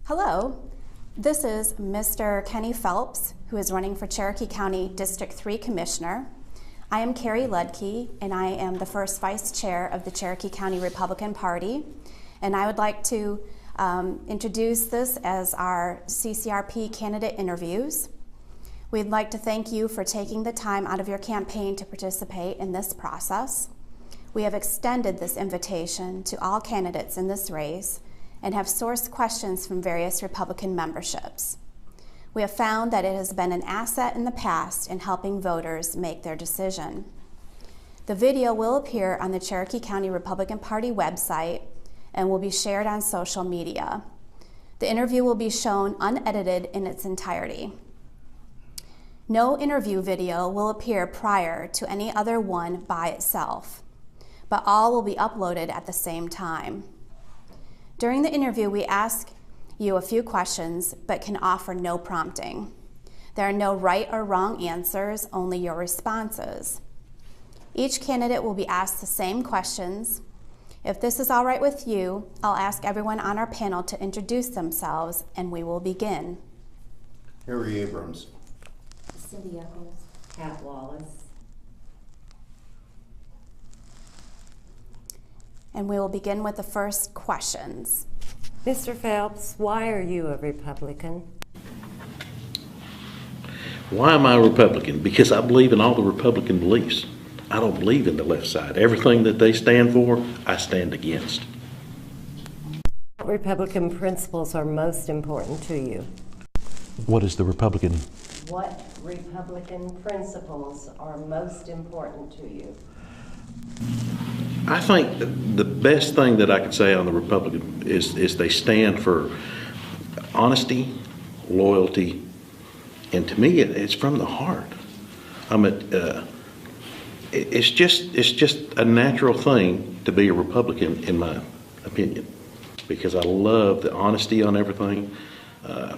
Hello, this is Mr. Kenny Phelps, who is running for Cherokee County District 3 Commissioner. I am Carrie Ludke, and I am the first Vice Chair of the Cherokee County Republican Party. And I would like to introduce this as our CCRP candidate interviews. We'd like to thank you for taking the time out of your campaign to participate in this process. We have extended this invitation to all candidates in this race and have sourced questions from various Republican memberships. We have found that it has been an asset in the past in helping voters make their decision. The video will appear on the Cherokee County Republican Party website and will be shared on social media. The interview will be shown unedited in its entirety. No interview video will appear prior to any other one by itself, but all will be uploaded at the same time. During the interview, we ask you a few questions, but can offer no prompting. There are no right or wrong answers, only your responses. Each candidate will be asked the same questions. If this is all right with you, I'll ask everyone on our panel to introduce themselves, and we will begin. Harry Abrams. Cindy Eccles. Pat Wallace. And we will begin with the first questions. Mr. Phelps, why are you a Republican? Why am I a Republican? Because I believe in all the Republican beliefs. I don't believe in the left side. Everything that they stand for, I stand against. What Republican principles are most important to you? What is the Republican? What Republican principles are most important to you? I think the best thing that I could say on the Republican is they stand for honesty, loyalty, and to me it's from the heart. It's just a natural thing to be a Republican, in my opinion, because I love the honesty on everything. I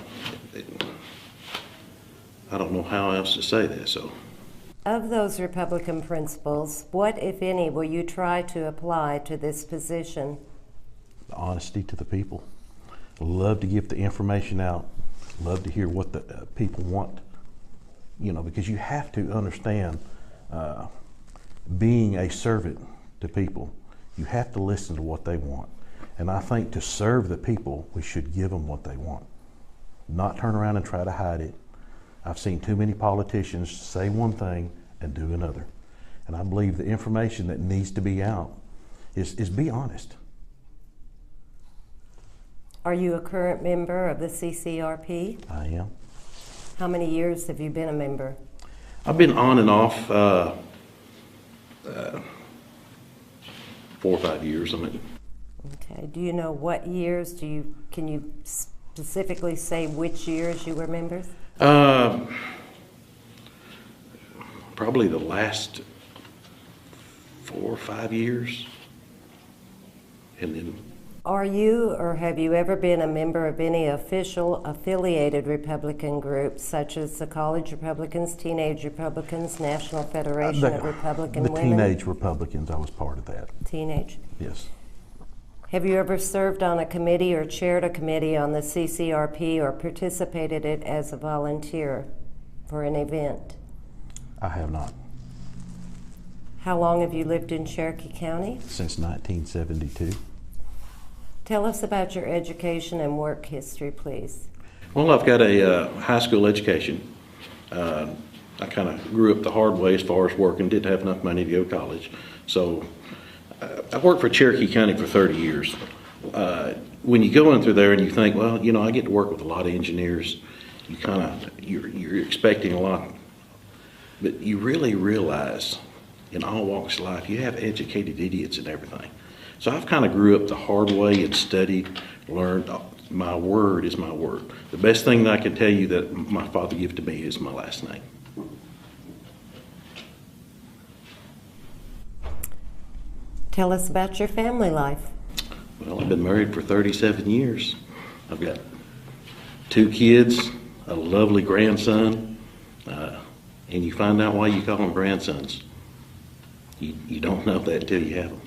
don't know how else to say that. So, of those Republican principles, what, if any, will you try to apply to this position? Honesty to the people. Love to give the information out. Love to hear what the people want. You know, because you have to understand, being a servant to people, you have to listen to what they want. And I think to serve the people, we should give them what they want. Not turn around and try to hide it. I've seen too many politicians say one thing and do another. And I believe the information that needs to be out is be honest. Are you a current member of the CCRP? I am. How many years have you been a member? I've been on and off 4 or 5 years. Okay. Do you know what years? Can you specifically say which years you were members? Probably the last 4 or 5 years, and then. Are you or have you ever been a member of any official affiliated Republican groups, such as the College Republicans, Teenage Republicans, National Federation of Republican Women? The Teenage Republicans, I was part of that. Teenage. Yes. Have you ever served on a committee or chaired a committee on the CCRP or participated in it as a volunteer for an event? I have not. How long have you lived in Cherokee County? Since 1972. Tell us about your education and work history, please. Well, I've got a high school education. I kind of grew up the hard way as far as working, didn't have enough money to go to college. So I worked for Cherokee County for 30 years. When you go in through there and you think, well, you know, I get to work with a lot of engineers, you're expecting a lot. But you really realize in all walks of life, you have educated idiots and everything. So I've kind of grew up the hard way and studied, learned. My word is my word. The best thing that I can tell you that my father gave to me is my last name. Tell us about your family life. Well, I've been married for 37 years. I've got 2 kids, a lovely grandson, and you find out why you call them grandsons. You don't know that until you have them.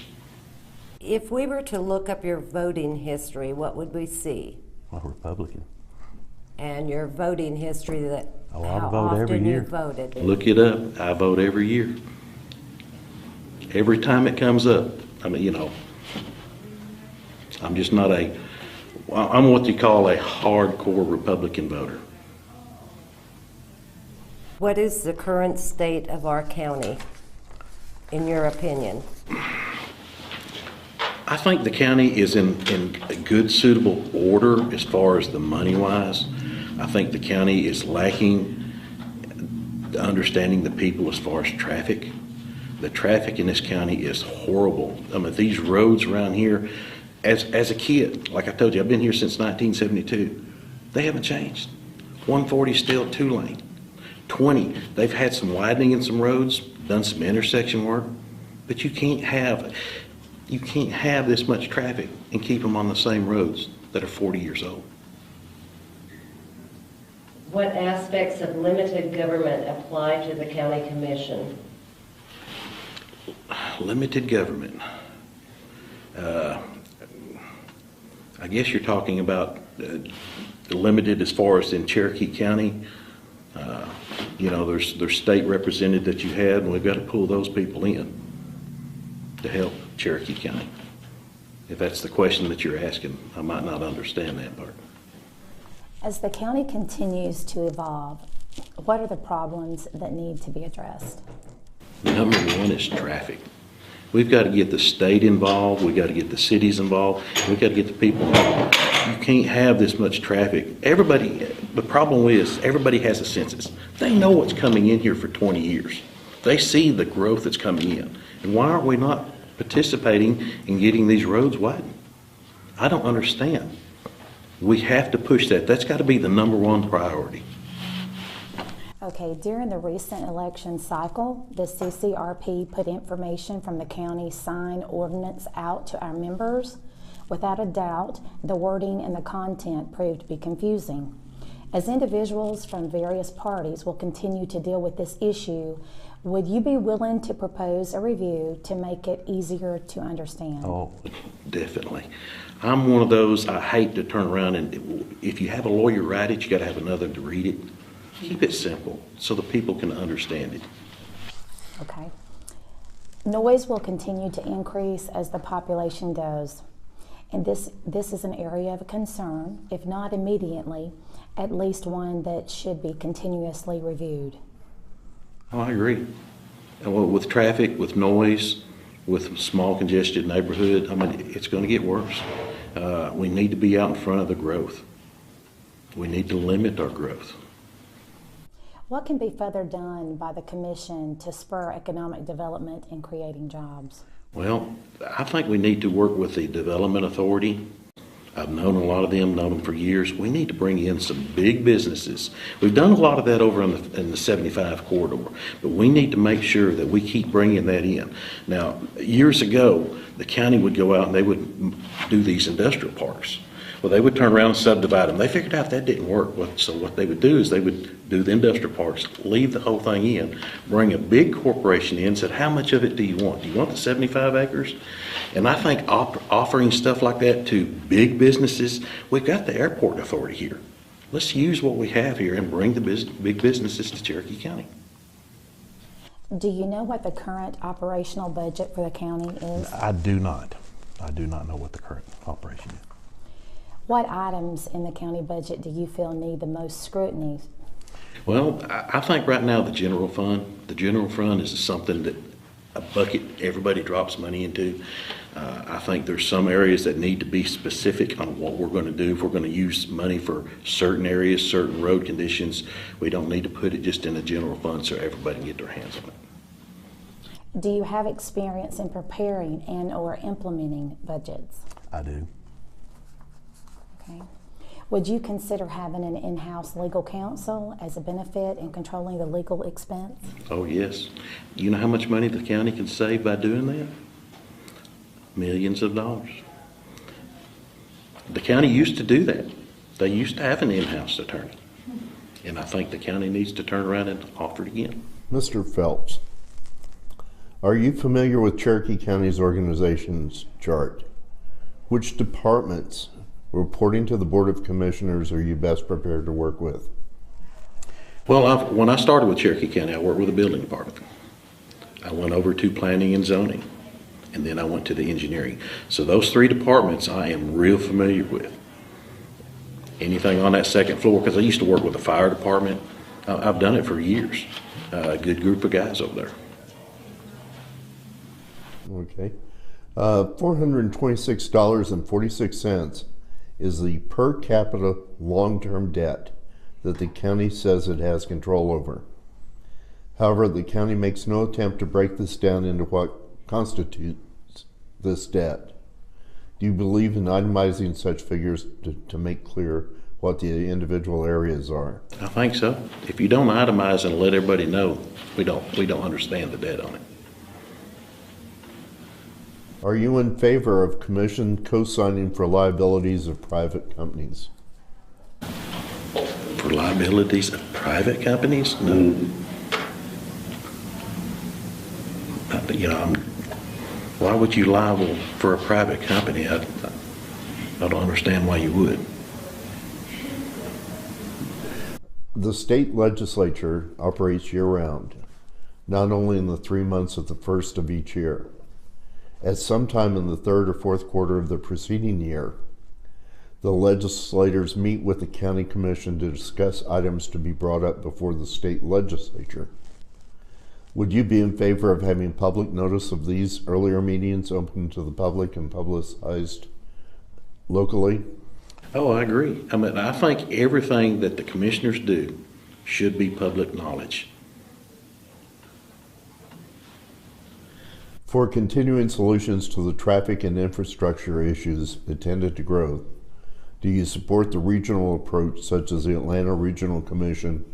If we were to look up your voting history, what would we see? a Republican. And your voting history, that Oh, I how vote every often year. you voted. Look it up. I vote every year. Every time it comes up. I mean, you know, I'm just not I'm what you call a hardcore Republican voter. What is the current state of our county, in your opinion? I think the county is in a good, suitable order as far as the money-wise. I think the county is lacking the understanding the people as far as traffic. The traffic in this county is horrible. I mean, these roads around here, as a kid, like I told you, I've been here since 1972. They haven't changed. 140 is still 2-lane. 20, they've had some widening in some roads, done some intersection work, but you can't have this much traffic and keep them on the same roads that are 40 years old. What aspects of limited government apply to the county commission? Limited government. I guess you're talking about limited as far as in Cherokee County. You know, there's state representatives that you had, and we've got to pull those people in to help Cherokee County. If that's the question that you're asking, I might not understand that part. As the county continues to evolve, what are the problems that need to be addressed? Number one is traffic. We've got to get the state involved. We've got to get the cities involved. We've got to get the people involved. You can't have this much traffic. The problem is everybody has a census. They know what's coming in here for 20 years. They see the growth that's coming in. And why aren't we not participating in getting these roads widened? I don't understand. We have to push that. That's got to be the number one priority. Okay, during the recent election cycle, the CCRP put information from the county sign ordinance out to our members. Without a doubt, the wording and the content proved to be confusing. As individuals from various parties will continue to deal with this issue, would you be willing to propose a review to make it easier to understand? Oh, definitely. I'm one of those, I hate to turn around and, if you have a lawyer write it, you got to have another to read it. Keep it simple so the people can understand it. Okay. Noise will continue to increase as the population does. And this is an area of concern, if not immediately, at least one that should be continuously reviewed. Oh, I agree. And with traffic, with noise, with small congested neighborhood, I mean, it's going to get worse. We need to be out in front of the growth. We need to limit our growth. What can be further done by the Commission to spur economic development and creating jobs? Well, I think we need to work with the Development Authority. I've known a lot of them, known them for years. We need to bring in some big businesses. We've done a lot of that over in the 75 corridor, but we need to make sure that we keep bringing that in. Now, years ago, the county would go out and they would do these industrial parks. Well, they would turn around and subdivide them. They figured out that didn't work. So what they would do is they would do the industrial parks, leave the whole thing in, bring a big corporation in, said, how much of it do you want? Do you want the 75 acres? And I think offering stuff like that to big businesses, we've got the airport authority here. Let's use what we have here and bring the big businesses to Cherokee County. Do you know what the current operational budget for the county is? I do not. I do not know what the current operation is. What items in the county budget do you feel need the most scrutiny? Well, I think right now the general fund is something that a bucket everybody drops money into. I think there's some areas that need to be specific on what we're going to do. If we're going to use money for certain areas, certain road conditions, we don't need to put it just in the general fund so everybody can get their hands on it. Do you have experience in preparing and or implementing budgets? I do. Okay. Would you consider having an in-house legal counsel as a benefit in controlling the legal expense? Oh, yes. You know how much money the county can save by doing that? Millions of dollars. The county used to do that. They used to have an in-house attorney. And I think the county needs to turn around and offer it again. Mr. Phelps, are you familiar with Cherokee County's organization's chart? Which departments reporting to the Board of Commissioners are you best prepared to work with? Well, when I started with Cherokee County, I worked with the building department. I went over to planning and zoning, and then I went to the engineering. So those three departments I am real familiar with. Anything on that second floor, because I used to work with the fire department. I've done it for years. A good group of guys over there. Okay. $426.46 is the per capita long-term debt that the county says it has control over. However, the county makes no attempt to break this down into what constitutes this debt. Do you believe in itemizing such figures to make clear what the individual areas are? I think so. If you don't itemize and let everybody know, we don't understand the debt on it. Are you in favor of commission co-signing for liabilities of private companies? For liabilities of private companies? No. Why would you liable for a private company? I don't understand why you would. The state legislature operates year-round, not only in the 3 months of the first of each year. At some time in the third or fourth quarter of the preceding year, the legislators meet with the county commission to discuss items to be brought up before the state legislature. Would you be in favor of having public notice of these earlier meetings open to the public and publicized locally? Oh, I agree. I think everything that the commissioners do should be public knowledge. For continuing solutions to the traffic and infrastructure issues attendant to growth, do you support the regional approach such as the Atlanta Regional Commission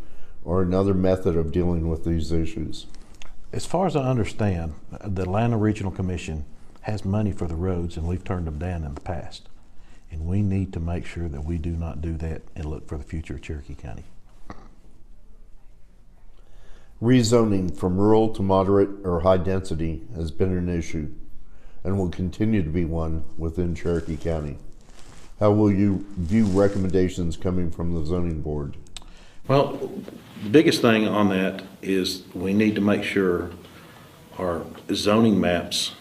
or another method of dealing with these issues? As far as I understand, the Atlanta Regional Commission has money for the roads, and we've turned them down in the past. And we need to make sure that we do not do that and look for the future of Cherokee County. Rezoning from rural to moderate or high density has been an issue and will continue to be one within Cherokee County. How will you view recommendations coming from the zoning board? Well, the biggest thing on that is we need to make sure our zoning maps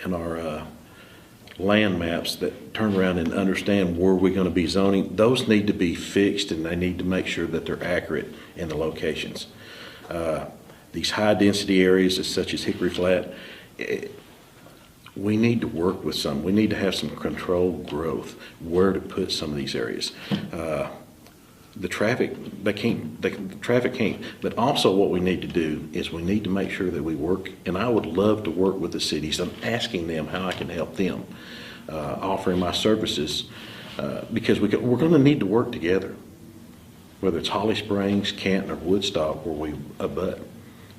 and our land maps that turn around and understand where we're going to be zoning, those need to be fixed, and they need to make sure that they're accurate in the locations. These high density areas such as Hickory Flat, we need to work with some. We need to have some controlled growth, where to put some of these areas. The traffic can't. But also what we need to do is we need to make sure that we work, and I would love to work with the cities. I'm asking them how I can help them, offering my services, because we're going to need to work together, whether it's Holly Springs, Canton, or Woodstock, where we abut.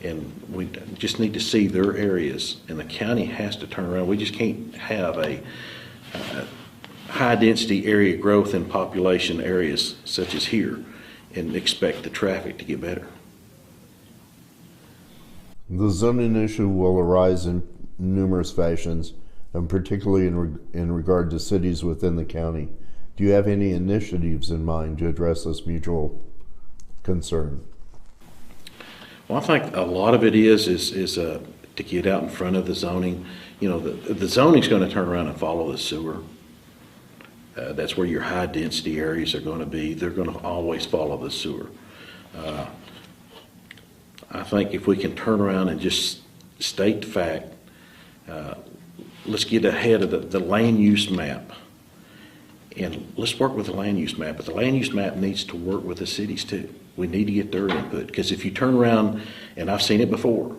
And we just need to see their areas, and the county has to turn around. We just can't have a high density area growth in population areas such as here and expect the traffic to get better. The zoning issue will arise in numerous fashions, and particularly in regard to cities within the county. Do you have any initiatives in mind to address this mutual concern? Well, I think a lot of it is to get out in front of the zoning. You know, the zoning's going to turn around and follow the sewer. That's where your high density areas are going to be. They're going to always follow the sewer. I think if we can turn around and just state the fact, let's get ahead of the land use map. And let's work with the land use map. But the land use map needs to work with the cities too. We need to get their input, because if you turn around, and I've seen it before,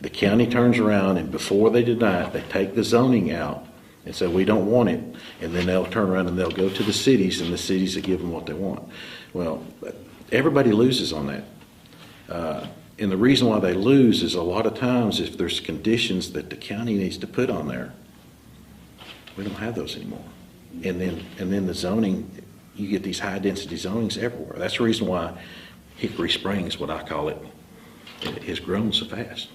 the county turns around and before they deny it, they take the zoning out and say we don't want it, and then they'll turn around and they'll go to the cities, and the cities will give them what they want. Well, everybody loses on that. And the reason why they lose is a lot of times if there's conditions that the county needs to put on there, we don't have those anymore. And then the zoning, you get these high density zonings everywhere. That's the reason why Hickory Springs, what I call it, has grown so fast.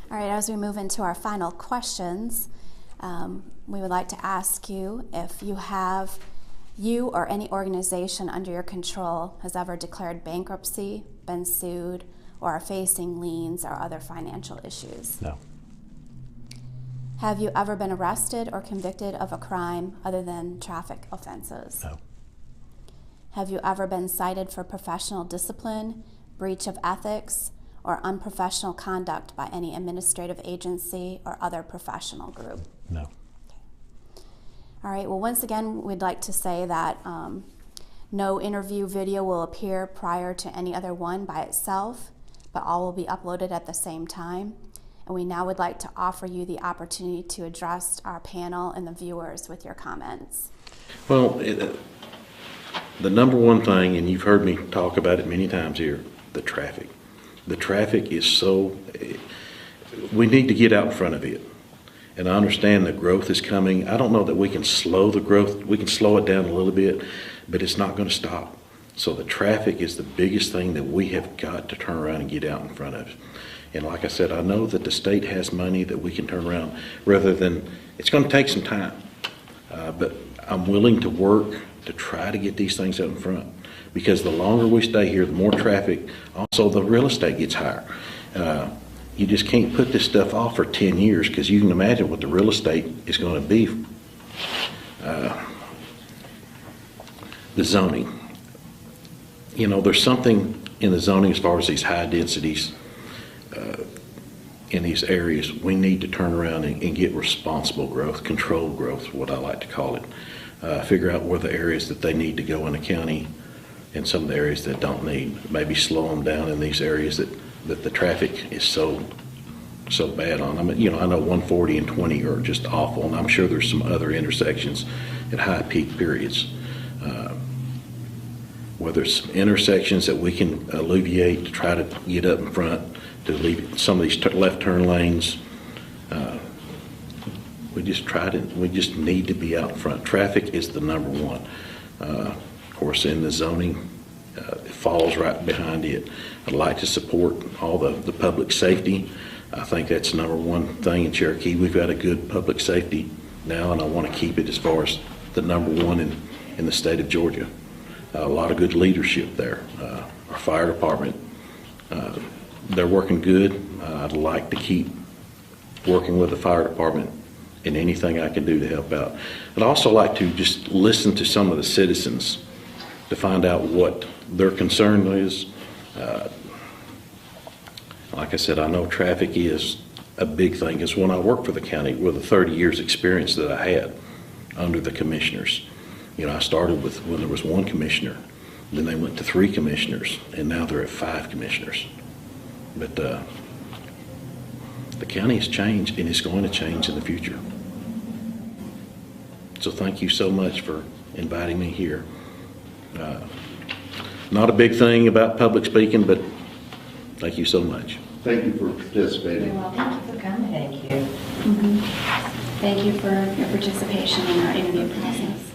All right, as we move into our final questions, we would like to ask you if you have you or any organization under your control has ever declared bankruptcy, been sued, or are facing liens or other financial issues? No. Have you ever been arrested or convicted of a crime other than traffic offenses? No. Have you ever been cited for professional discipline, breach of ethics, or unprofessional conduct by any administrative agency or other professional group? No. All right, well, once again, we'd like to say that no interview video will appear prior to any other one by itself, but all will be uploaded at the same time. And we now would like to offer you the opportunity to address our panel and the viewers with your comments. Well, the number one thing, and you've heard me talk about it many times here, the traffic. The traffic is we need to get out in front of it. And I understand the growth is coming. I don't know that we can slow the growth. We can slow it down a little bit, but it's not going to stop. So the traffic is the biggest thing that we have got to turn around and get out in front of. And like I said, I know that the state has money that we can turn around rather than, it's going to take some time. But I'm willing to work to try to get these things out in front, because the longer we stay here, the more traffic, also the real estate gets higher. You just can't put this stuff off for 10 years, because you can imagine what the real estate is going to be. The zoning. You know, there's something in the zoning as far as these high densities in these areas. We need to turn around and get responsible growth, controlled growth, what I like to call it. Figure out where the areas that they need to go in the county and some of the areas that don't need. Maybe slow them down in these areas that the traffic is so bad on. I mean, you know, I know 140 and 20 are just awful, and I'm sure there's some other intersections at high peak periods. Whether it's intersections that we can alleviate to try to get up in front, to leave some of these left turn lanes. We just need to be out in front. Traffic is the number one. Of course, in the zoning, it follows right behind it. I'd like to support all the public safety. I think that's number one thing in Cherokee. We've got a good public safety now, and I want to keep it as far as the number one in the state of Georgia. A lot of good leadership there. Our fire department, they're working good. I'd like to keep working with the fire department in anything I can do to help out. I'd also like to just listen to some of the citizens to find out what their concern is. Like I said, I know traffic is a big thing, because when I worked for the county with the 30 years experience that I had under the commissioners, you know, I started with when there was one commissioner, then they went to 3 commissioners, and now they're at 5 commissioners. But the county has changed, and it's going to change in the future. So thank you so much for inviting me here. Not a big thing about public speaking, but thank you so much. Thank you for participating. You're welcome. Thank you for coming. Thank you. Thank you for your participation in our interview process.